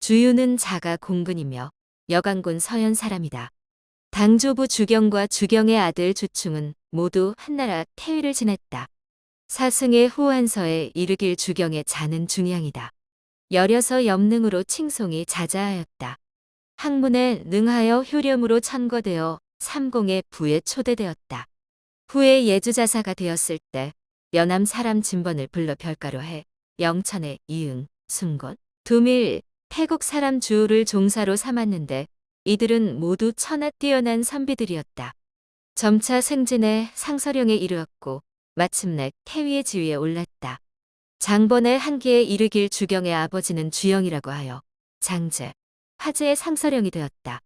주유는 자가 공군이며 여강군 서현 사람이다. 당조부 주경과 주경의 아들 주충은 모두 한나라 태위를 지냈다. 사승의 후한서에 이르길 주경의 자는 중량이다. 여려서 염능으로 칭송이 자자하였다. 학문에 능하여 효렴으로 천거되어 삼공의 부에 초대되었다. 후에 예주자사가 되었을 때 연암 사람 진번을 불러 별가로 해 영천의 이응, 순곤, 두밀, 태국 사람 주우를 종사로 삼았는데 이들은 모두 천하 뛰어난 선비들이었다. 점차 승진해 상서령에 이르렀고 마침내 태위의 지위에 올랐다. 장번의 한기에 이르길 주경의 아버지는 주영이라고 하여 장제, 화제의 상서령이 되었다.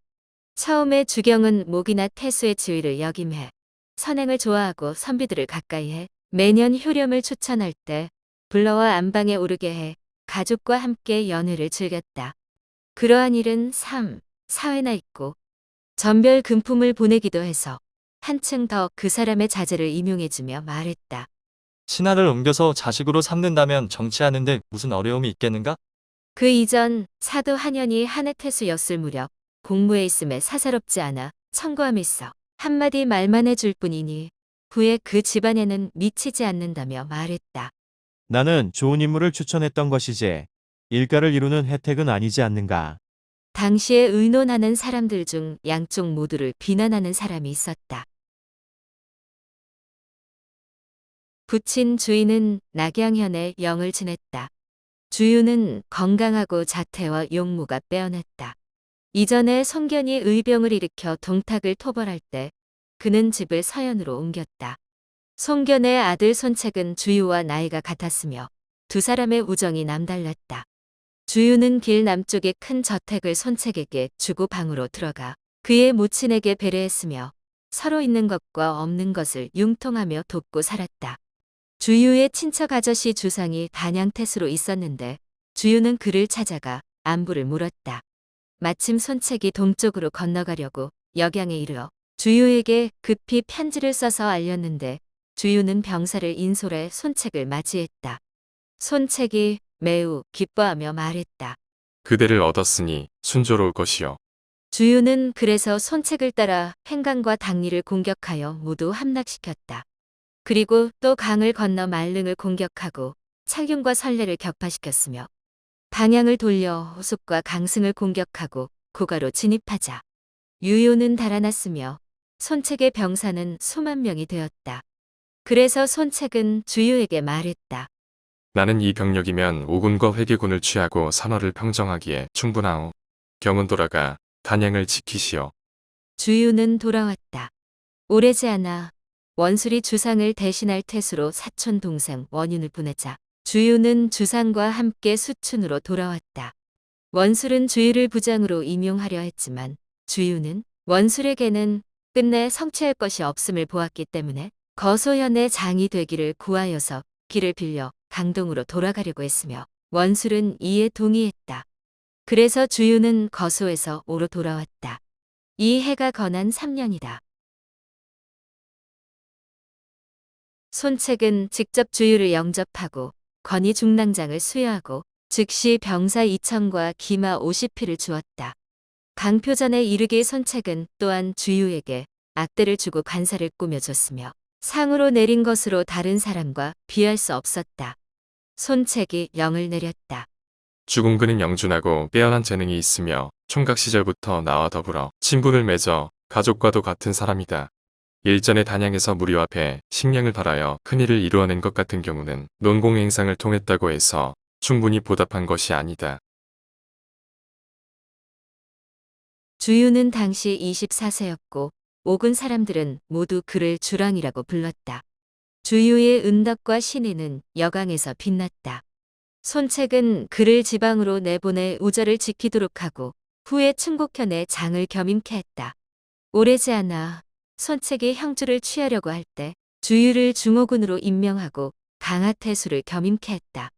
처음에 주경은 목이나 태수의 지위를 역임해 선행을 좋아하고 선비들을 가까이 해 매년 효렴을 추천할 때 불러와 안방에 오르게 해 가족과 함께 연회를 즐겼다. 그러한 일은 3, 4회나 있고 전별 금품을 보내기도 해서 한층 더 그 사람의 자제를 임용해주며 말했다. 신하를 옮겨서 자식으로 삼는다면 정치하는데 무슨 어려움이 있겠는가? 그 이전 사도 한현이 한해태수였을 무렵 공무에 있음에 사사롭지 않아 청구함이 있어 한마디 말만 해줄 뿐이니 후에 그 집안에는 미치지 않는다며 말했다. 나는 좋은 인물을 추천했던 것이지 일가를 이루는 혜택은 아니지 않는가. 당시에 의논하는 사람들 중 양쪽 모두를 비난하는 사람이 있었다. 부친 주인은 낙양현의 영을 지냈다. 주유는 건강하고 자태와 용무가 빼어났다. 이전에 송견이 의병을 일으켜 동탁을 토벌할 때 그는 집을 서현으로 옮겼다. 송견의 아들 손책은 주유와 나이가 같았으며 두 사람의 우정이 남달랐다. 주유는 길 남쪽의 큰 저택을 손책에게 주고 방으로 들어가 그의 모친에게 배려했으며 서로 있는 것과 없는 것을 융통하며 돕고 살았다. 주유의 친척 아저씨 주상이 단양태수로 있었는데 주유는 그를 찾아가 안부를 물었다. 마침 손책이 동쪽으로 건너가려고 역양에 이르러 주유에게 급히 편지를 써서 알렸는데 주유는 병사를 인솔해 손책을 맞이했다. 손책이 매우 기뻐하며 말했다. 그대를 얻었으니 순조로울 것이요. 주유는 그래서 손책을 따라 횡강과 당리를 공격하여 모두 함락시켰다. 그리고 또 강을 건너 말릉을 공격하고 찰균과 설례를 격파시켰으며 방향을 돌려 호숫과 강승을 공격하고 고가로 진입하자 유효는 달아났으며 손책의 병사는 수만 명이 되었다. 그래서 손책은 주유에게 말했다. 나는 이 병력이면 오군과 회계군을 취하고 산허를 평정하기에 충분하오. 경은 돌아가 단양을 지키시오. 주유는 돌아왔다. 오래지 않아 원술이 주상을 대신할 태수로 사촌 동생 원윤을 보내자 주유는 주상과 함께 수춘으로 돌아왔다. 원술은 주유를 부장으로 임용하려 했지만 주유는 원술에게는 끝내 성취할 것이 없음을 보았기 때문에 거소현의 장이 되기를 구하여서 길을 빌려 강동으로 돌아가려고 했으며 원술은 이에 동의했다. 그래서 주유는 거소에서 오로 돌아왔다. 이 해가 건한 3년이다. 손책은 직접 주유를 영접하고 건의 중랑장을 수여하고 즉시 병사 2천과 기마 50匹를 주었다. 강표전에 이르기 손책은 또한 주유에게 악대를 주고 관사를 꾸며줬으며 상으로 내린 것으로 다른 사람과 비할 수 없었다. 손책이 영을 내렸다. 주공근은 영준하고 빼어난 재능이 있으며 총각 시절부터 나와 더불어 친분을 맺어 가족과도 같은 사람이다. 일전에 단양에서 무리 앞에 식량을 발하여 큰일을 이루어낸 것 같은 경우는 논공행상을 통했다고 해서 충분히 보답한 것이 아니다. 주유는 당시 24세였고 오군 사람들은 모두 그를 주랑이라고 불렀다. 주유의 은덕과 신의는 여강에서 빛났다. 손책은 그를 지방으로 내보내 우절을 지키도록 하고 후에 충곡현의 장을 겸임케 했다. 오래지 않아 손책이 형주를 취하려고 할 때 주유를 중호군으로 임명하고 강하태수를 겸임케 했다.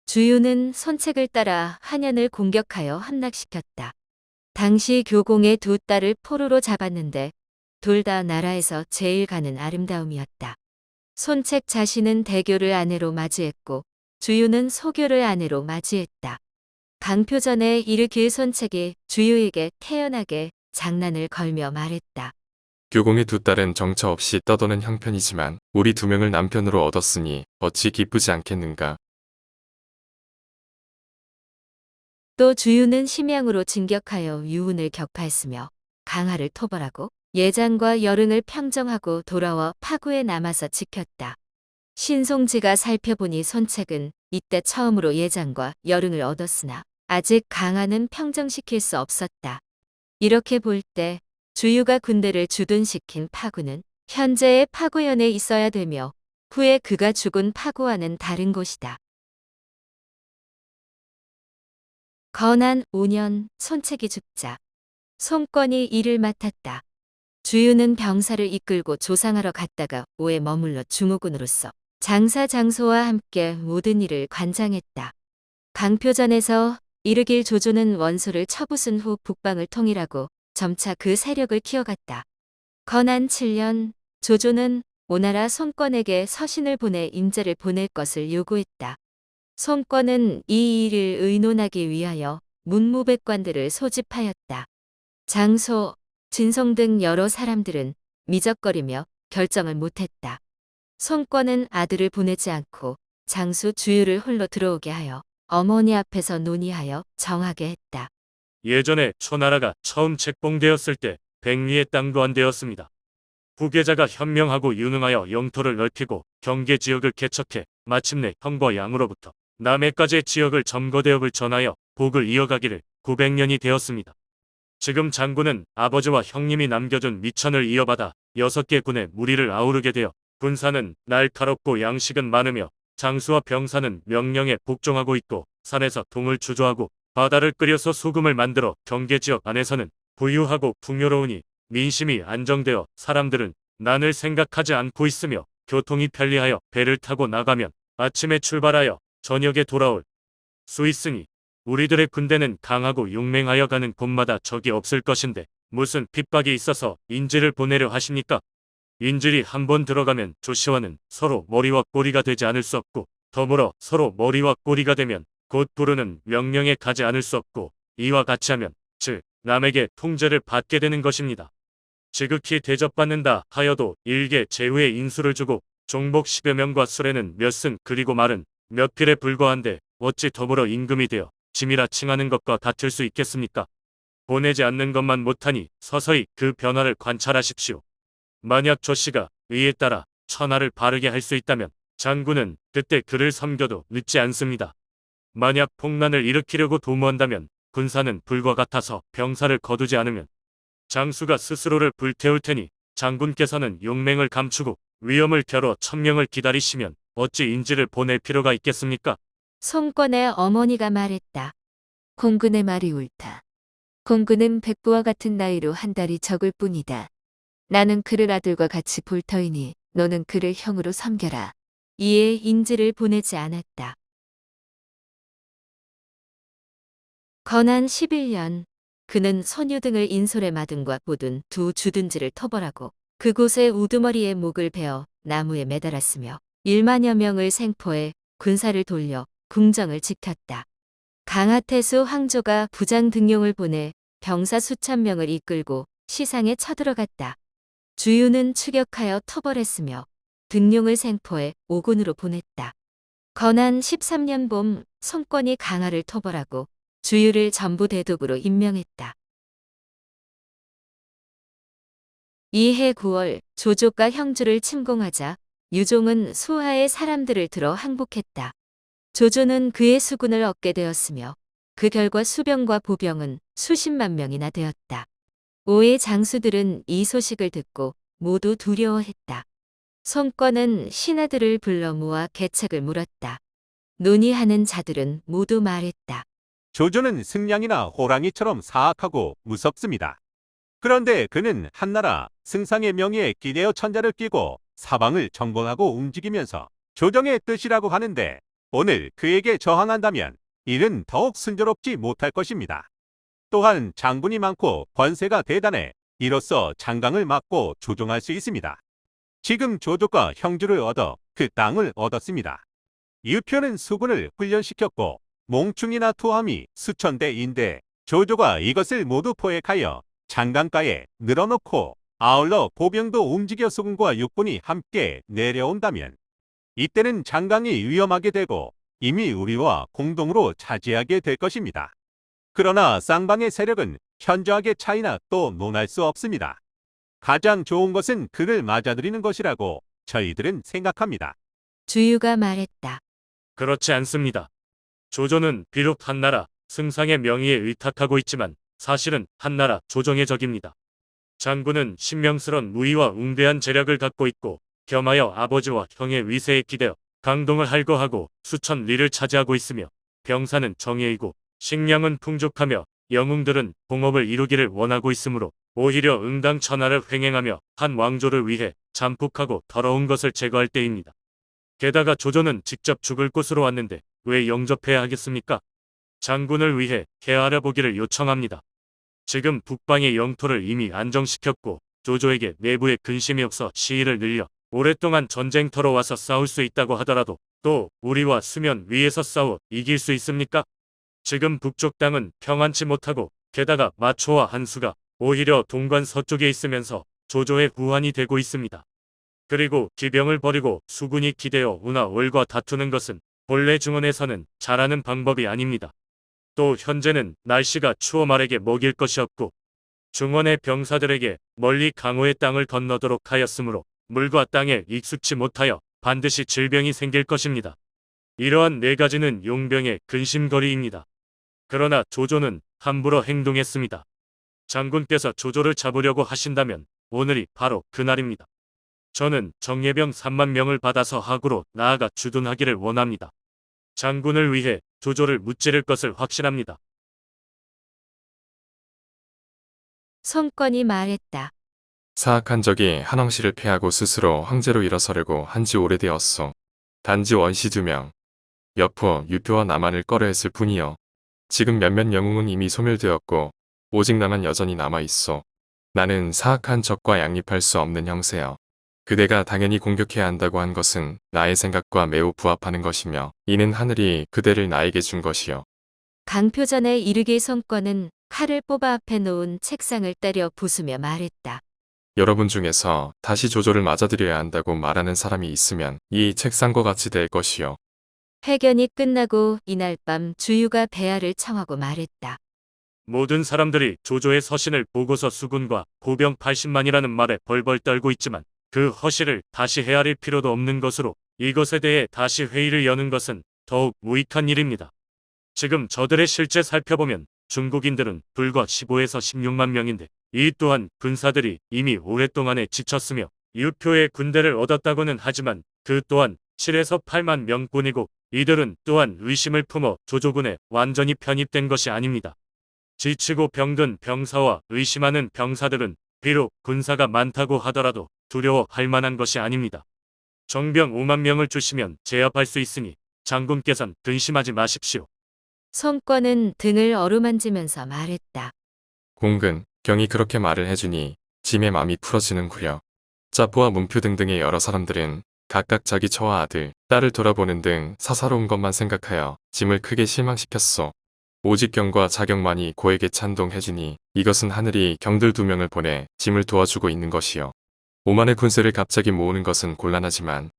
주유는 손책을 따라 한현을 공격하여 함락시켰다. 당시 교공의 두 딸을 포로로 잡았는데 둘 다 나라에서 제일 가는 아름다움이었다. 손책 자신은 대교를 아내로 맞이했고 주유는 소교를 아내로 맞이했다. 강표전에 일으킬 손책이 주유에게 태연하게 장난을 걸며 말했다. 교공의 두 딸은 정처 없이 떠도는 형편이지만 우리 두 명을 남편으로 얻었으니 어찌 기쁘지 않겠는가. 또 주유는 심양으로 진격하여 유훈을 격파했으며 강하를 토벌하고 예장과 여릉을 평정하고 돌아와 파구에 남아서 지켰다. 신송지가 살펴보니 손책은 이때 처음으로 예장과 여릉을 얻었으나 아직 강하는 평정시킬 수 없었다. 이렇게 볼 때 주유가 군대를 주둔시킨 파구는 현재의 파구현에 있어야 되며 후에 그가 죽은 파구와는 다른 곳이다. 건한 5년 손책이 죽자 송권이 일을 맡았다. 주유는 병사를 이끌고 조상하러 갔다가 오에 머물러 중후군으로서 장사 장소와 함께 모든 일을 관장했다. 강표전에서 이르길 조조는 원소를 처부순 후 북방을 통일하고 점차 그 세력을 키워갔다. 건한 7년 조조는 오나라 송권에게 서신을 보내 임자를 보낼 것을 요구했다. 송권은 이 일을 의논하기 위하여 문무백관들을 소집하였다. 장소, 진송 등 여러 사람들은 미적거리며 결정을 못했다. 송권은 아들을 보내지 않고 장수 주유를 홀로 들어오게 하여 어머니 앞에서 논의하여 정하게 했다. 예전에 초나라가 처음 책봉되었을 때 백리의 땅도 안 되었습니다. 후계자가 현명하고 유능하여 영토를 넓히고 경계 지역을 개척해 마침내 형과 양으로부터 남해까지의 지역을 점거대업을 전하여 복을 이어가기를 900년이 되었습니다. 지금 장군은 아버지와 형님이 남겨준 미천을 이어받아 6개 군의 무리를 아우르게 되어 군사는 날카롭고 양식은 많으며 장수와 병사는 명령에 복종하고 있고 산에서 동을 주조하고 바다를 끓여서 소금을 만들어 경계지역 안에서는 부유하고 풍요로우니 민심이 안정되어 사람들은 난을 생각하지 않고 있으며 교통이 편리하여 배를 타고 나가면 아침에 출발하여 저녁에 돌아올 수 있으니 우리들의 군대는 강하고 용맹하여 가는 곳마다 적이 없을 것인데 무슨 핍박이 있어서 인질을 보내려 하십니까? 인질이 한번 들어가면 조씨와는 서로 머리와 꼬리가 되지 않을 수 없고 더불어 서로 머리와 꼬리가 되면 곧 부르는 명령에 가지 않을 수 없고 이와 같이 하면 즉 남에게 통제를 받게 되는 것입니다. 지극히 대접받는다 하여도 일개 제후의 인수를 주고 종복 10여 명과 수레는 몇 승 그리고 말은 몇 필에 불과한데 어찌 더불어 임금이 되어 짐이라 칭하는 것과 같을 수 있겠습니까? 보내지 않는 것만 못하니 서서히 그 변화를 관찰하십시오. 만약 조씨가 의에 따라 천하를 바르게 할 수 있다면 장군은 그때 그를 섬겨도 늦지 않습니다. 만약 폭난을 일으키려고 도모한다면 군사는 불과 같아서 병사를 거두지 않으면 장수가 스스로를 불태울 테니 장군께서는 용맹을 감추고 위험을 겨뤄 천명을 기다리시면 어찌 인지를 보낼 필요가 있겠습니까? 송권의 어머니가 말했다. 공군의 말이 옳다. 공군은 백부와 같은 나이로 한 달이 적을 뿐이다. 나는 그를 아들과 같이 볼 터이니 너는 그를 형으로 섬겨라. 이에 인지를 보내지 않았다. 건한 11년 그는 소녀 등을 인솔의 마등과 보둔 두 주둔지를 토벌하고 그곳에 우두머리에 목을 베어 나무에 매달았으며 1만여 명을 생포해 군사를 돌려 궁정을 지켰다. 강하태수 황조가 부장 등용을 보내 병사 수천 명을 이끌고 시상에 쳐들어갔다. 주유는 추격하여 토벌했으며 등용을 생포해 오군으로 보냈다. 건한 13년 봄 송권이 강하를 토벌하고 주유를 전부 대독으로 임명했다. 이해 9월 조조가 형주를 침공하자 유종은 수하의 사람들을 들어 항복했다. 조조는 그의 수군을 얻게 되었으며 그 결과 수병과 보병은 수십만 명이나 되었다. 오의 장수들은 이 소식을 듣고 모두 두려워했다. 송권은 신하들을 불러 모아 계책을 물었다. 논의하는 자들은 모두 말했다. 조조는 승냥이나 호랑이처럼 사악하고 무섭습니다. 그런데 그는 한나라 승상의 명예에 기대어 천자를 끼고 사방을 정복하고 움직이면서 조정의 뜻이라고 하는데 오늘 그에게 저항한다면 일은 더욱 순조롭지 못할 것입니다. 또한 장군이 많고 권세가 대단해 이로써 장강을 막고 조종할 수 있습니다. 지금 조조가 형주를 얻어 그 땅을 얻었습니다. 유표는 수군을 훈련시켰고 몽충이나 투함이 수천 대인데 조조가 이것을 모두 포획하여 장강가에 늘어놓고 아울러 보병도 움직여 수군과 육군이 함께 내려온다면 이때는 장강이 위험하게 되고 이미 우리와 공동으로 차지하게 될 것입니다. 그러나 쌍방의 세력은 현저하게 차이나 또 논할 수 없습니다. 가장 좋은 것은 그를 맞아들이는 것이라고 저희들은 생각합니다. 주유가 말했다. 그렇지 않습니다. 조조는 비록 한나라 승상의 명의에 의탁하고 있지만 사실은 한나라 조정의 적입니다. 장군은 신명스런 무의와 웅대한 재력을 갖고 있고 겸하여 아버지와 형의 위세에 기대어 강동을 할거하고 수천 리를 차지하고 있으며 병사는 정예이고 식량은 풍족하며 영웅들은 봉업을 이루기를 원하고 있으므로 오히려 응당천하를 횡행하며 한 왕조를 위해 잠폭하고 더러운 것을 제거할 때입니다. 게다가 조조는 직접 죽을 곳으로 왔는데 왜 영접해야 하겠습니까? 장군을 위해 헤아려 보기를 요청합니다. 지금 북방의 영토를 이미 안정시켰고 조조에게 내부에 근심이 없어 시위를 늘려 오랫동안 전쟁터로 와서 싸울 수 있다고 하더라도 또 우리와 수면 위에서 싸워 이길 수 있습니까? 지금 북쪽 땅은 평안치 못하고 게다가 마초와 한수가 오히려 동관 서쪽에 있으면서 조조의 후환이 되고 있습니다. 그리고 기병을 버리고 수군이 기대어 우나 월과 다투는 것은 본래 중원에서는 잘하는 방법이 아닙니다. 또 현재는 날씨가 추워 말에게 먹일 것이 없고 중원의 병사들에게 멀리 강호의 땅을 건너도록 하였으므로 물과 땅에 익숙치 못하여 반드시 질병이 생길 것입니다. 이러한 네 가지는 용병의 근심거리입니다. 그러나 조조는 함부로 행동했습니다. 장군께서 조조를 잡으려고 하신다면 오늘이 바로 그날입니다. 저는 정예병 3만 명을 받아서 하구로 나아가 주둔하기를 원합니다. 장군을 위해 조조를 무찌를 것을 확신합니다. 손권이 말했다. 사악한 적이 한왕씨를 패하고 스스로 황제로 일어서려고 한지 오래되었소. 단지 원시 2명, 여포, 유표와 나만을 꺼려했을 뿐이요. 지금 몇몇 영웅은 이미 소멸되었고 오직 나만 여전히 남아있소. 나는 사악한 적과 양립할 수 없는 형세여. 그대가 당연히 공격해야 한다고 한 것은 나의 생각과 매우 부합하는 것이며 이는 하늘이 그대를 나에게 준 것이요. 강표전에 이르기 손권은 칼을 뽑아 앞에 놓은 책상을 때려 부수며 말했다. 여러분 중에서 다시 조조를 맞아들여야 한다고 말하는 사람이 있으면 이 책상과 같이 될 것이요. 회견이 끝나고 이날 밤 주유가 배하를 청하고 말했다. 모든 사람들이 조조의 서신을 보고서 수군과 보병 80만이라는 말에 벌벌 떨고 있지만 그 허실을 다시 헤아릴 필요도 없는 것으로 이것에 대해 다시 회의를 여는 것은 더욱 무익한 일입니다. 지금 저들의 실제 살펴보면 중국인들은 불과 15에서 16만 명인데 이 또한 군사들이 이미 오랫동안에 지쳤으며 유표의 군대를 얻었다고는 하지만 그 또한 7에서 8만 명뿐이고 이들은 또한 의심을 품어 조조군에 완전히 편입된 것이 아닙니다. 지치고 병든 병사와 의심하는 병사들은 비록 군사가 많다고 하더라도 두려워할 만한 것이 아닙니다. 정병 5만 명을 주시면 제압할 수 있으니 장군께선 근심하지 마십시오. 손권은 등을 어루만지면서 말했다. 공근, 경이 그렇게 말을 해주니 짐의 마음이 풀어지는구려. 짜포와 문표 등등의 여러 사람들은 각각 자기 처와 아들, 딸을 돌아보는 등 사사로운 것만 생각하여 짐을 크게 실망시켰소. 오직 경과 자경만이 고에게 찬동해주니 이것은 하늘이 경들 2명을 보내 짐을 도와주고 있는 것이요. 오만의 군세를 갑자기 모으는 것은 곤란하지만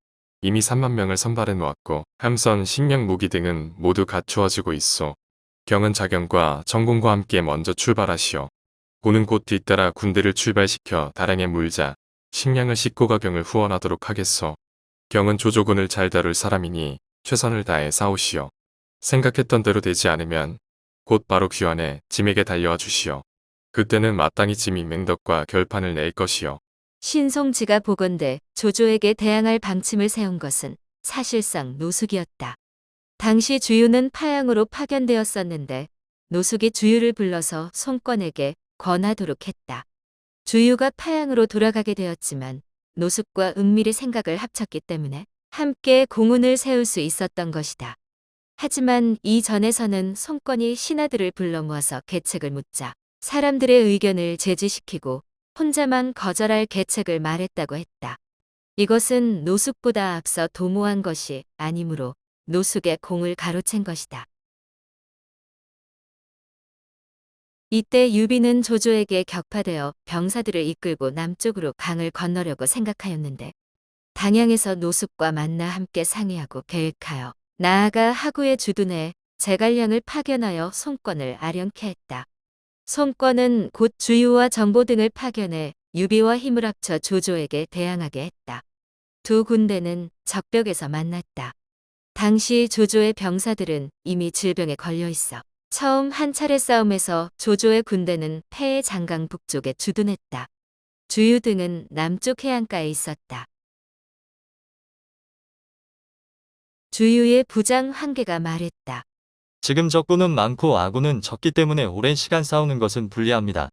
이미 3만 명을 선발해 놓았고 함선, 식량, 무기 등은 모두 갖추어지고 있소. 경은 자경과 정공과 함께 먼저 출발하시오. 고는 곧 뒤따라 군대를 출발시켜 다량에 물자, 식량을 싣고 가 경을 후원하도록 하겠소. 경은 조조군을 잘 다룰 사람이니 최선을 다해 싸우시오. 생각했던 대로 되지 않으면 곧바로 귀환해 짐에게 달려와 주시오. 그때는 마땅히 짐이 맹덕과 결판을 낼 것이요. 신송지가 보건대 조조에게 대항할 방침을 세운 것은 사실상 노숙이었다. 당시 주유는 파양으로 파견되었었는데 노숙이 주유를 불러서 손권에게 권하도록 했다. 주유가 파양으로 돌아가게 되었지만 노숙과 은밀히 생각을 합쳤기 때문에 함께 공훈을 세울 수 있었던 것이다. 하지만 이전에서는 손권이 신하들을 불러 모아서 계책을 묻자 사람들의 의견을 제지시키고 혼자만 거절할 계책을 말했다고 했다. 이것은 노숙보다 앞서 도모한 것이 아니므로 노숙의 공을 가로챈 것이다. 이때 유비는 조조에게 격파되어 병사들을 이끌고 남쪽으로 강을 건너려고 생각하였는데 단양에서 노숙과 만나 함께 상의하고 계획하여 나아가 하구에 주둔해 제갈량을 파견하여 송권을 아련케 했다. 송권은 곧 주유와 정보 등을 파견해 유비와 힘을 합쳐 조조에게 대항하게 했다. 두 군대는 적벽에서 만났다. 당시 조조의 병사들은 이미 질병에 걸려 있어 처음 한 차례 싸움에서 조조의 군대는 폐해 장강 북쪽에 주둔했다. 주유 등은 남쪽 해안가에 있었다. 주유의 부장 황계가 말했다. 지금 적군은 많고 아군은 적기 때문에 오랜 시간 싸우는 것은 불리합니다.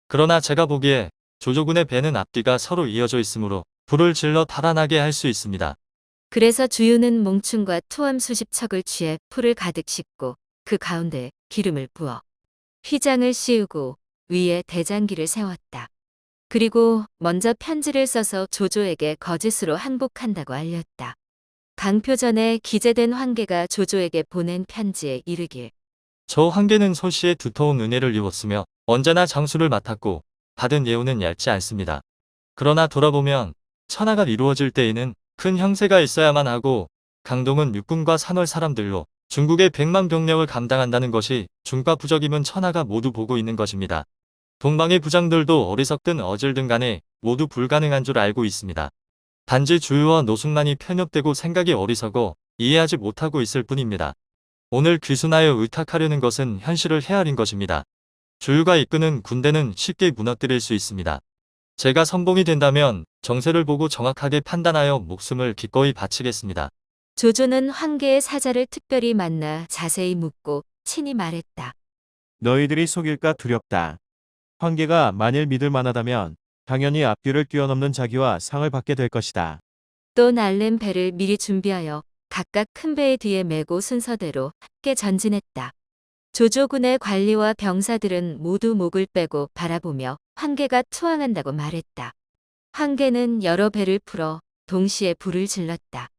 그러나 제가 보기에 조조군의 배는 앞뒤가 서로 이어져 있으므로 불을 질러 달아나게 할 수 있습니다. 그래서 주유는 몽충과 투함 수십 척을 취해 풀을 가득 싣고 그 가운데 기름을 부어 휘장을 씌우고 위에 대장기를 세웠다. 그리고 먼저 편지를 써서 조조에게 거짓으로 항복한다고 알렸다. 강표전에 기재된 황계가 조조에게 보낸 편지에 이르길. 저 황계는 소시에 두터운 은혜를 입었으며 언제나 장수를 맡았고 받은 예우는 얇지 않습니다. 그러나 돌아보면 천하가 이루어질 때에는 큰 형세가 있어야만 하고 강동은 육군과 산월 사람들로 중국의 100만 병력을 감당한다는 것이 중과 부적임은 천하가 모두 보고 있는 것입니다. 동방의 부장들도 어리석든 어질든 간에 모두 불가능한 줄 알고 있습니다. 단지 주유와 노숙만이 편협되고 생각이 어리석어 이해하지 못하고 있을 뿐입니다. 오늘 귀순하여 의탁하려는 것은 현실을 헤아린 것입니다. 주유가 이끄는 군대는 쉽게 무너뜨릴 수 있습니다. 제가 선봉이 된다면 정세를 보고 정확하게 판단하여 목숨을 기꺼이 바치겠습니다. 조조는 황계의 사자를 특별히 만나 자세히 묻고 친히 말했다. 너희들이 속일까 두렵다. 황계가 만일 믿을 만하다면 당연히 앞뒤를 뛰어넘는 자기와 상을 받게 될 것이다. 또 날랜 배를 미리 준비하여 각각 큰 배의 뒤에 메고 순서대로 함께 전진했다. 조조군의 관리와 병사들은 모두 목을 빼고 바라보며 황계가 투항한다고 말했다. 황계는 여러 배를 풀어 동시에 불을 질렀다.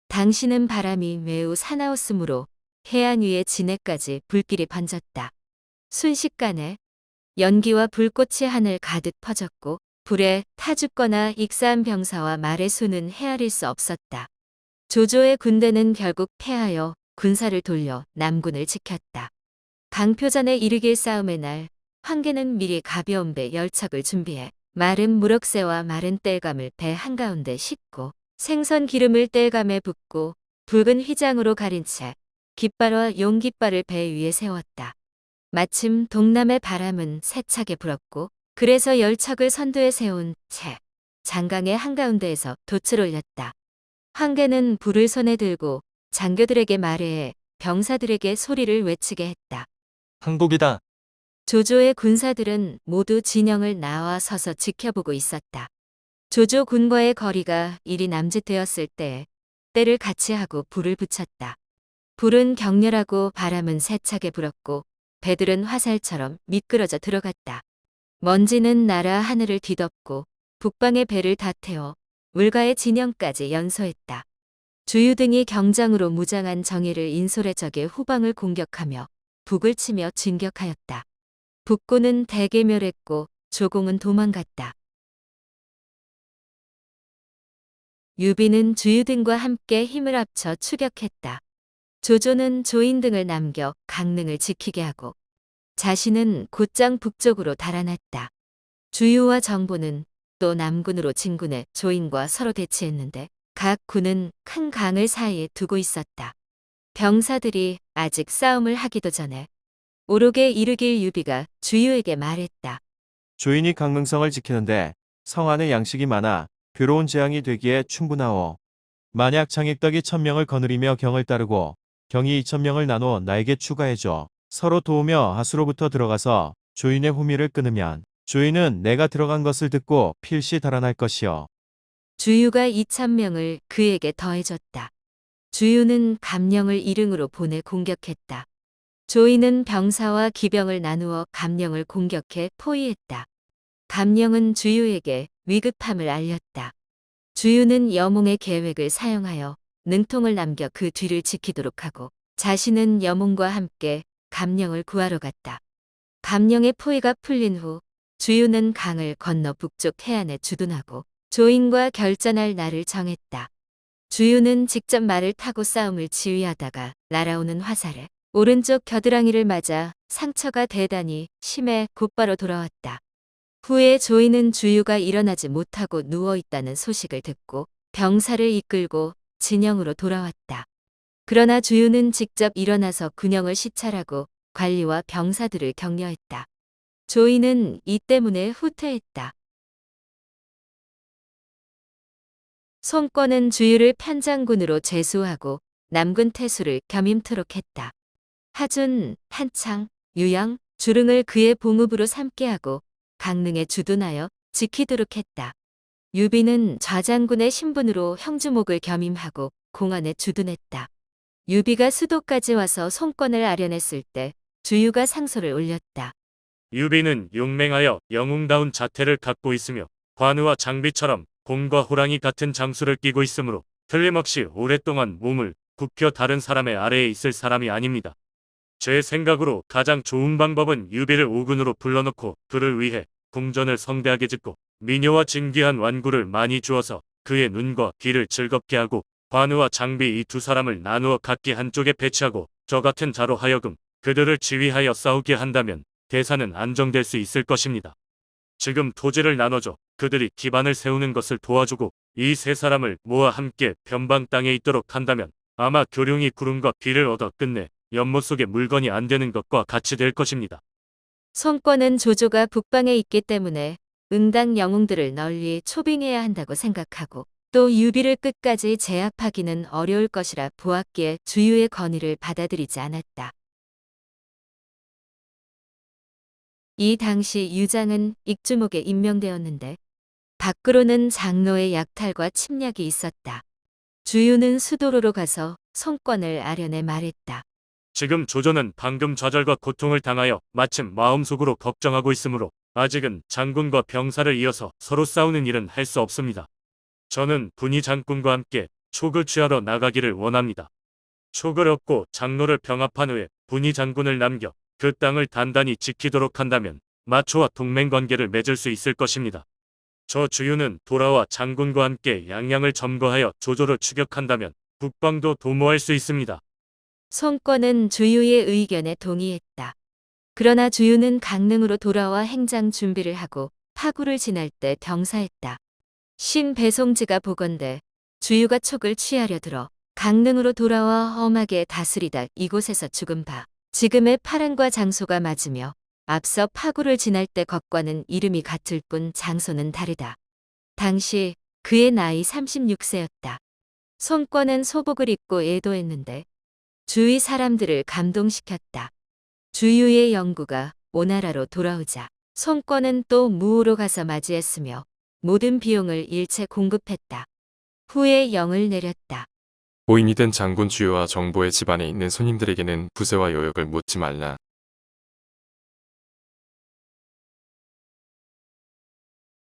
당시는 바람이 매우 사나웠으므로 해안 위의 진해까지 불길이 번졌다. 순식간에 연기와 불꽃이 하늘 가득 퍼졌고 불에 타 죽거나 익사한 병사와 말의 수는 헤아릴 수 없었다. 조조의 군대는 결국 패하여 군사를 돌려 남군을 지켰다. 강표전에 이르길 싸움의 날 황계는 미리 가벼운 배 10척을 준비해 마른 무럭새와 마른 땔감을 배 한가운데 싣고 생선 기름을 땔감에 붓고 붉은 휘장으로 가린 채 깃발과 용깃발을 배 위에 세웠다. 마침 동남의 바람은 세차게 불었고 그래서 10척을 선두에 세운 채 장강의 한가운데에서 돛을 올렸다. 황계는 불을 손에 들고 장교들에게 말해 병사들에게 소리를 외치게 했다. 항복이다. 조조의 군사들은 모두 진영을 나와 서서 지켜보고 있었다. 조조 군과의 거리가 이리 남짓되었을 때 때를 같이 하고 불을 붙였다. 불은 격렬하고 바람은 세차게 불었고 배들은 화살처럼 미끄러져 들어갔다. 먼지는 날아 하늘을 뒤덮고 북방의 배를 다 태워 울가의 진영까지 연소했다. 주유 등이 경장으로 무장한 정예를 인솔해 적의 후방을 공격하며 북을 치며 진격하였다. 북군은 대개 멸했고 조공은 도망갔다. 유비는 주유 등과 함께 힘을 합쳐 추격했다. 조조는 조인 등을 남겨 강릉을 지키게 하고 자신은 곧장 북쪽으로 달아났다. 주유와 정보는 또 남군으로 진군해 조인과 서로 대치했는데 각 군은 큰 강을 사이에 두고 있었다. 병사들이 아직 싸움을 하기도 전에 오록에 이르길 유비가 주유에게 말했다. 조인이 강릉성을 지키는데 성 안에 양식이 많아 괴로운 재앙이 되기에 충분하오. 만약 장익덕이 1000명을 거느리며 경을 따르고 경이 2000명을 나눠 나에게 추가해줘. 서로 도우며 하수로부터 들어가서 조인의 후미를 끊으면 조인은 내가 들어간 것을 듣고 필시 달아날 것이요. 주유가 2000명을 그에게 더해줬다. 주유는 감령을 일흥으로 보내 공격했다. 조인은 병사와 기병을 나누어 감령을 공격해 포위했다. 감령은 주유에게 위급함을 알렸다. 주유는 여몽의 계획을 사용하여 능통을 남겨 그 뒤를 지키도록 하고 자신은 여몽과 함께 감령을 구하러 갔다. 감령의 포위가 풀린 후 주유는 강을 건너 북쪽 해안에 주둔하고 조인과 결전할 날을 정했다. 주유는 직접 말을 타고 싸움을 지휘하다가 날아오는 화살에 오른쪽 겨드랑이를 맞아 상처가 대단히 심해 곧바로 돌아왔다. 후에 조이는 주유가 일어나지 못하고 누워있다는 소식을 듣고 병사를 이끌고 진영으로 돌아왔다. 그러나 주유는 직접 일어나서 군영을 시찰하고 관리와 병사들을 격려했다. 조이는 이 때문에 후퇴했다. 송권은 주유를 편장군으로 제수하고 남군 태수를 겸임토록 했다. 하준, 한창, 유양, 주릉을 그의 봉읍으로 삼게 하고 강릉에 주둔하여 지키도록 했다. 유비는 좌장군의 신분으로 형주목을 겸임하고 공안에 주둔했다. 유비가 수도까지 와서 송권을 아련했을 때 주유가 상소를 올렸다. 유비는 용맹하여 영웅다운 자태를 갖고 있으며 관우와 장비처럼 곰과 호랑이 같은 장수를 끼고 있으므로 틀림없이 오랫동안 몸을 굽혀 다른 사람의 아래에 있을 사람이 아닙니다. 제 생각으로 가장 좋은 방법은 유비를 오군으로 불러놓고 그를 위해 궁전을 성대하게 짓고 미녀와 진귀한 완구를 많이 주어서 그의 눈과 귀를 즐겁게 하고 관우와 장비 이 두 사람을 나누어 각기 한쪽에 배치하고 저 같은 자로 하여금 그들을 지휘하여 싸우게 한다면 대사는 안정될 수 있을 것입니다. 지금 토지를 나눠줘 그들이 기반을 세우는 것을 도와주고 이 세 사람을 모아 함께 변방 땅에 있도록 한다면 아마 교룡이 구름과 비를 얻어 끝내 연못 속에 물건이 안 되는 것과 같이 될 것입니다. 송권은 조조가 북방에 있기 때문에 응당 영웅들을 널리 초빙해야 한다고 생각하고 또 유비를 끝까지 제압하기는 어려울 것이라 보았기에 주유의 건의를 받아들이지 않았다. 이 당시 유장은 익주목에 임명되었는데 밖으로는 장로의 약탈과 침략이 있었다. 주유는 수도로로 가서 송권을 아련해 말했다. 지금 조조는 방금 좌절과 고통을 당하여 마침 마음속으로 걱정하고 있으므로 아직은 장군과 병사를 이어서 서로 싸우는 일은 할 수 없습니다. 저는 분이 장군과 함께 촉을 취하러 나가기를 원합니다. 촉을 얻고 장로를 병합한 후에 분이 장군을 남겨 그 땅을 단단히 지키도록 한다면 마초와 동맹관계를 맺을 수 있을 것입니다. 저 주유는 도라와 장군과 함께 양양을 점거하여 조조를 추격한다면 북방도 도모할 수 있습니다. 송권은 주유의 의견에 동의했다. 그러나 주유는 강릉으로 돌아와 행장 준비를 하고 파구를 지날 때 병사했다. 신배송지가 보건대 주유가 촉을 취하려 들어 강릉으로 돌아와 험하게 다스리다 이곳에서 죽은 바 지금의 파란과 장소가 맞으며 앞서 파구를 지날 때 것과는 이름이 같을 뿐 장소는 다르다. 당시 그의 나이 36세였다. 송권은 소복을 입고 애도했는데 주위 사람들을 감동시켰다. 주유의 영구가 오나라로 돌아오자 송권은 또 무호로 가서 맞이했으며 모든 비용을 일체 공급했다. 후에 영을 내렸다. 고인이 된 장군 주유와 정보의 집안에 있는 손님들에게는 부세와 요역을 묻지 말라.